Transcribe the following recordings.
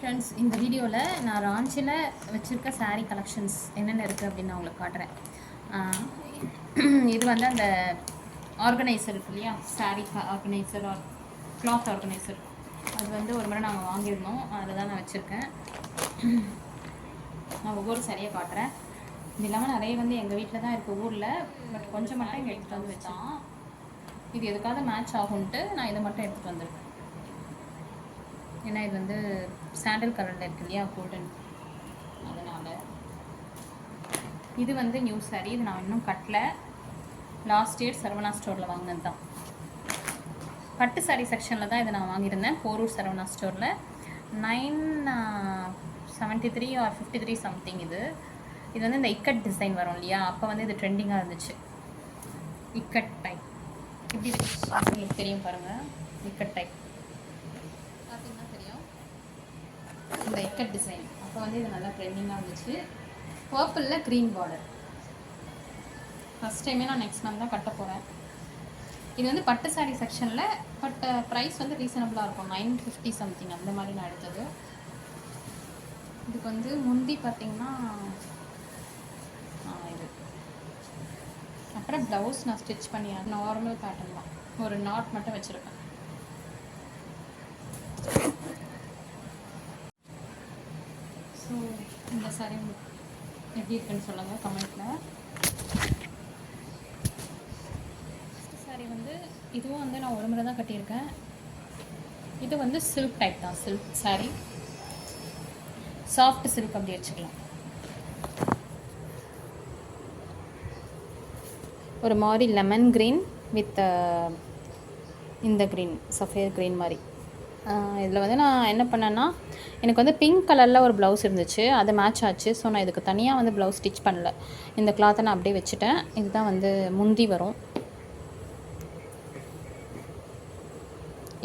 Friends, இந்த வீடியோவில் நான் ராஞ்சியில் வச்சுருக்க சாரீ கலெக்ஷன்ஸ் என்னென்ன இருக்குது அப்படின்னு நான் உங்களுக்கு காட்டுறேன். இது வந்து அந்த ஆர்கனைசர் இருக்கு இல்லையா, sari organiser or cloth organiser, அது வந்து ஒரு முறை நாங்கள் வாங்கியிருந்தோம். அதில் தான் நான் வச்சுருக்கேன். நான் ஒவ்வொரு சாரியாக காட்டுறேன். இது இல்லாமல் நிறைய வந்து எங்கள் வீட்டில் தான் இருக்குது ஊரில், பட் கொஞ்சம் மட்டும் இங்கே எடுத்துகிட்டு வந்து வச்சான். இது எதுக்காவது மேட்ச் ஆகும்ன்ட்டு நான் இதை மட்டும் எடுத்துகிட்டு வந்திருக்கேன். ஏன்னா இது வந்து சாண்டல் கலரில் இருக்கு இல்லையா, கோல்டன், அதனால். இது வந்து நியூ சாரீ, இது நான் இன்னும் கட்டல. லாஸ்ட் இயர் சரவணா ஸ்டோரில் வாங்கினது தான். பட்டு சாரீ செக்ஷனில் தான் இதை நான் வாங்கியிருந்தேன், போரூர் சரவணா ஸ்டோரில். 973 ஆர் 53 சம்திங். இது வந்து இந்த இக்கட் டிசைன் வரும் இல்லையா, அப்போ வந்து இது ட்ரெண்டிங்காக இருந்துச்சு. இக்கட் டைப் இப்படி உங்களுக்கு தெரியும் பாருங்கள், இக்கட் டைப் பார்த்தீங்கன்னா தெரியும். இந்த இக்கட் டிசைன் அப்போ வந்து இது நல்லா ட்ரெண்டிங்காக இருந்துச்சு. பர்பிளில் க்ரீன் பார்டர். ஃபஸ்ட் டைமே நான் நெக்ஸ்ட் மந்த் தான் கட்ட போகிறேன். இது வந்து பட்டு சாரீ செக்ஷனில், பட் ப்ரைஸ் வந்து ரீசனபிளாக இருக்கும். 950 சம்திங் அந்த மாதிரி நான் எடுத்தது. இதுக்கு வந்து முந்தி பார்த்திங்கன்னா இது, அப்புறம் ப்ளவுஸ் நான் ஸ்டிச் பண்ணி அது நார்மல் பேட்டர்ன் தான், ஒரு நாட் மட்டும் வச்சுருக்கேன். ஸோ இந்த சாரீ எப்படி இருக்குன்னு சொல்லுங்கள் கமெண்ட்டில். சாரீ வந்து இதுவும் வந்து நான் ஒரு முறை தான் கட்டியிருக்கேன். இது வந்து சில்க் டைப் தான், சில்க் சாரீ, சாஃப்ட் சில்க் அப்படி வச்சுக்கலாம். ஒரு மாதிரி லெமன் க்ரீன் வித் இந்த க்ரீன், சஃபேர் க்ரீன் மாதிரி. இதில் வந்து நான் என்ன பண்ணேன்னா, எனக்கு வந்து பிங்க் கலரில் ஒரு ப்ளவுஸ் இருந்துச்சு, அது மேட்ச் ஆச்சு. ஸோ நான் இதுக்கு தனியாக வந்து ப்ளவுஸ் ஸ்டிச் பண்ணல, இந்த கிளாத்தை நான் அப்படியே வச்சுட்டேன். இதுதான் வந்து முந்தி வரும்.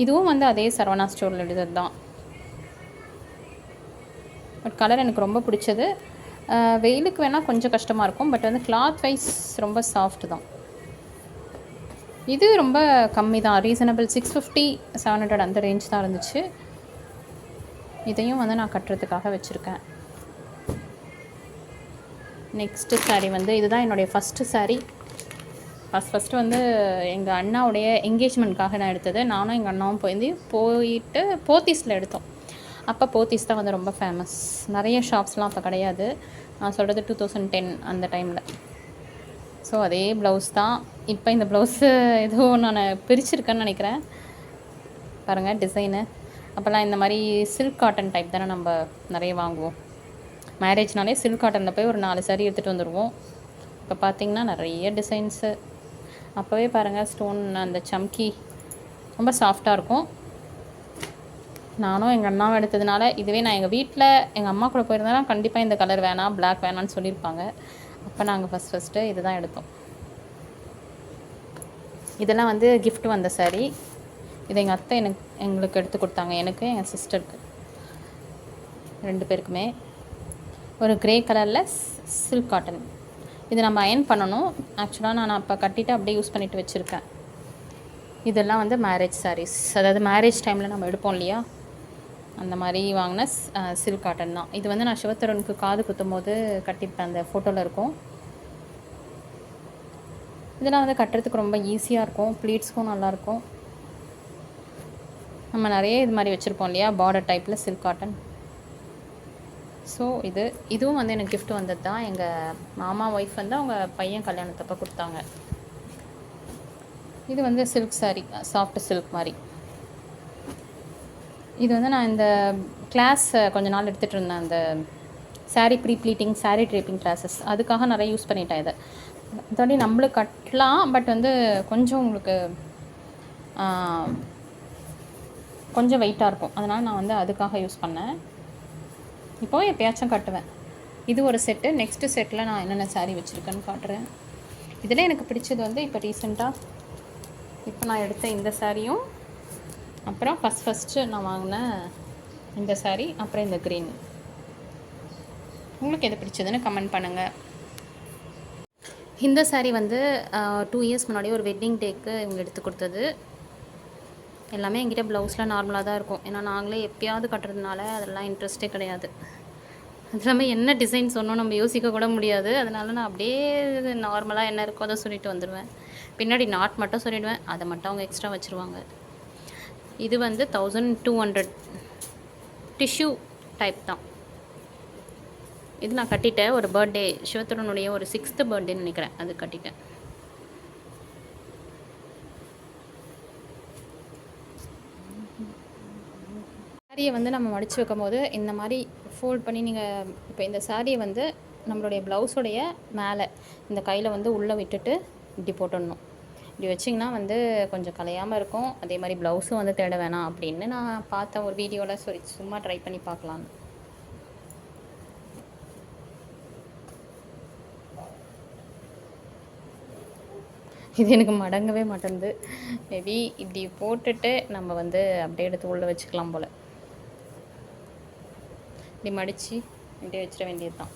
இதுவும் வந்து அதே சரவணா ஸ்டோரில் எடுத்தது தான். பட் கலர் எனக்கு ரொம்ப பிடிச்சது. வெயிலுக்கு வேணால் கொஞ்சம் கஷ்டமாக இருக்கும், பட் வந்து கிளாத் வைஸ் ரொம்ப சாஃப்ட் தான். இது ரொம்ப கம்மி தான், ரீசனபிள். 650 700 அந்த ரேஞ்ச் தான் இருந்துச்சு. இதையும் வந்து நான் கட்டுறதுக்காக வச்சுருக்கேன். நெக்ஸ்ட்டு சாரீ வந்து இதுதான் என்னுடைய ஃபஸ்ட்டு சாரீ. ஃபஸ்ட்டு வந்து எங்கள் அண்ணாவுடைய என்கேஜ்மெண்ட்காக நான் எடுத்தது. நானும் எங்கள் அண்ணாவும் போயிட்டு போத்தீஸில் எடுத்தோம். அப்போ போத்தீஸ் தான் வந்து ரொம்ப ஃபேமஸ். நிறைய ஷாப்ஸ்லாம் அப்போ கிடையாது. நான் சொல்கிறது 2010 அந்த டைமில். ஸோ அதே ப்ளவுஸ் தான். இப்போ இந்த ப்ளவுஸு ஏதோ நான் பிரிச்சுருக்கேன்னு நினைக்கிறேன். பாருங்கள் டிசைனு. அப்போல்லாம் இந்த மாதிரி சில்க் காட்டன் டைப் தானே நம்ம நிறைய வாங்குவோம். மேரேஜ்னாலே சில்க் காட்டனில் போய் ஒரு 4 சாரீ எடுத்துகிட்டு வந்துடுவோம். இப்போ பார்த்திங்கன்னா நிறைய டிசைன்ஸு. அப்போவே பாருங்கள் ஸ்டோன், அந்த சம்கி ரொம்ப சாஃப்டாக இருக்கும். நானும் எங்கள் அண்ணாவும் எடுத்ததுனால, இதுவே நான் எங்கள் வீட்டில் எங்கள் அம்மா கூட போயிருந்தேன்னா கண்டிப்பாக இந்த கலர் வேணாம், பிளாக் வேணான்னு சொல்லியிருப்பாங்க. அப்போ நாங்கள் ஃபஸ்ட்டு இது தான் எடுத்தோம். இதெல்லாம் வந்து கிஃப்ட் வந்த சாரீ. இது எங்கள் அத்தை எங்களுக்கு எடுத்து கொடுத்தாங்க, எனக்கு எங்கள் சிஸ்டருக்கு 2 பேருக்குமே. ஒரு க்ரே கலரில் சில்க் காட்டன். இது நம்ம அயர்ன் பண்ணணும். ஆக்சுவலாக நான் அப்போ கட்டிட்டு அப்படியே யூஸ் பண்ணிவிட்டு வச்சுருக்கேன். இதெல்லாம் வந்து மேரேஜ் சாரீஸ், அதாவது மேரேஜ் டைமில் நம்ம எடுப்போம் இல்லையா, அந்த மாதிரி வாங்கின சில்க் காட்டன் தான். இது வந்து நான் சிவத்தருனுக்கு காது குத்தும் போது கட்டியிருப்பேன், அந்த ஃபோட்டோவில் இருக்கும். இதெல்லாம் வந்து கட்டுறதுக்கு ரொம்ப ஈஸியாக இருக்கும், ப்ளீட்ஸ்க்கும் நல்லாயிருக்கும். நம்ம நிறைய இது மாதிரி வச்சுருப்போம் இல்லையா, பார்டர் டைப்பில் சில்க் காட்டன். ஸோ இதுவும் வந்து எனக்கு கிஃப்ட் வந்தது தான். எங்கள் மாமா ஒய்ஃப் வந்து அவங்க பையன் கல்யாணத்தப்போ கொடுத்தாங்க. இது வந்து சில்க் சாரீ, சாஃப்ட் சில்க் மாதிரி. இது வந்து நான் இந்த கிளாஸ் கொஞ்ச நாள் எடுத்துகிட்டு இருந்தேன், அந்த sari pleating, sari draping classes. அதுக்காக நிறைய யூஸ் பண்ணிட்டேன் இதை. அதாடி நம்மளுக்கு கட்டலாம், பட் வந்து கொஞ்சம் உங்களுக்கு கொஞ்சம் வெயிட்டாக இருக்கும். அதனால் நான் வந்து அதுக்காக யூஸ் பண்ணேன். இப்போது எப்போயாச்சும் கட்டுவேன். இது ஒரு செட்டு. நெக்ஸ்ட்டு செட்டில் நான் என்னென்ன சாரீ வச்சுருக்கேன்னு காட்டுறேன். இதில் எனக்கு பிடிச்சது வந்து இப்போ ரீசெண்டாக இப்போ நான் எடுத்த இந்த சாரியும், அப்புறம் ஃபஸ்ட்டு நான் வாங்கின இந்த சாரீ, அப்புறம் இந்த க்ரீன். உங்களுக்கு எது பிடிச்சதுன்னு கமெண்ட் பண்ணுங்கள். இந்த சாரீ வந்து 2 இயர்ஸ் முன்னாடி ஒரு வெட்டிங் டேக்கு இவங்க எடுத்து கொடுத்தது. எல்லாமே என்கிட்ட ப்ளவுஸில் நார்மலாக தான் இருக்கும். ஏன்னா நாங்களே எப்பயாவது கட்டுறதுனால அதெல்லாம் இன்ட்ரெஸ்ட்டே கிடையாது. அது இல்லாமல் என்ன டிசைன் சொன்னோம் நம்ம யோசிக்க கூட முடியாது. அதனால நான் அப்படியே நார்மலாக என்ன இருக்கோ அதை சொல்லிட்டு வந்துடுவேன். பின்னாடி நாட் மட்டும் சொல்லிவிடுவேன், அதை மட்டும் அவங்க எக்ஸ்ட்ரா வச்சுருவாங்க. இது வந்து 1200 டிஷ்யூ டைப் தான். இது நான் கட்டிட்டேன். ஒரு பர்த்டே, சிவத்தரனுடைய ஒரு 6th பர்த்டேன்னு நினைக்கிறேன், அது கட்டிட்டேன். சாரியை வந்து நம்ம மடித்து வைக்கும்போது இந்த மாதிரி ஃபோல்ட் பண்ணி நீங்கள் இப்போ இந்த சாரியை வந்து நம்மளுடைய ப்ளவுஸோடைய மேலே இந்த கையில் வந்து உள்ளே விட்டுட்டு இப்படி போட்டுடணும். இப்படி வச்சிங்கன்னா வந்து கொஞ்சம் கலையாமல் இருக்கும். அதே மாதிரி ப்ளவுஸும் வந்து தேட வேணாம் அப்படின்னு நான் பார்த்தேன் ஒரு வீடியோவில். சரி சும்மா ட்ரை பண்ணி பார்க்கலான்னு. இது எனக்கு மடங்கவே மாட்டேங்குது. மேபி இப்படி போட்டுட்டு நம்ம வந்து அப்படியே எடுத்து உள்ளே வச்சுக்கலாம் போல். இப்படி மடித்து இப்படியே வச்சிட வேண்டியது தான்.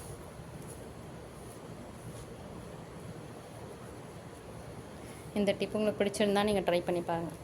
இந்த டிப் உங்களுக்கு பிடிச்சிருந்தா நீங்கள் ட்ரை பண்ணி பாருங்கள்.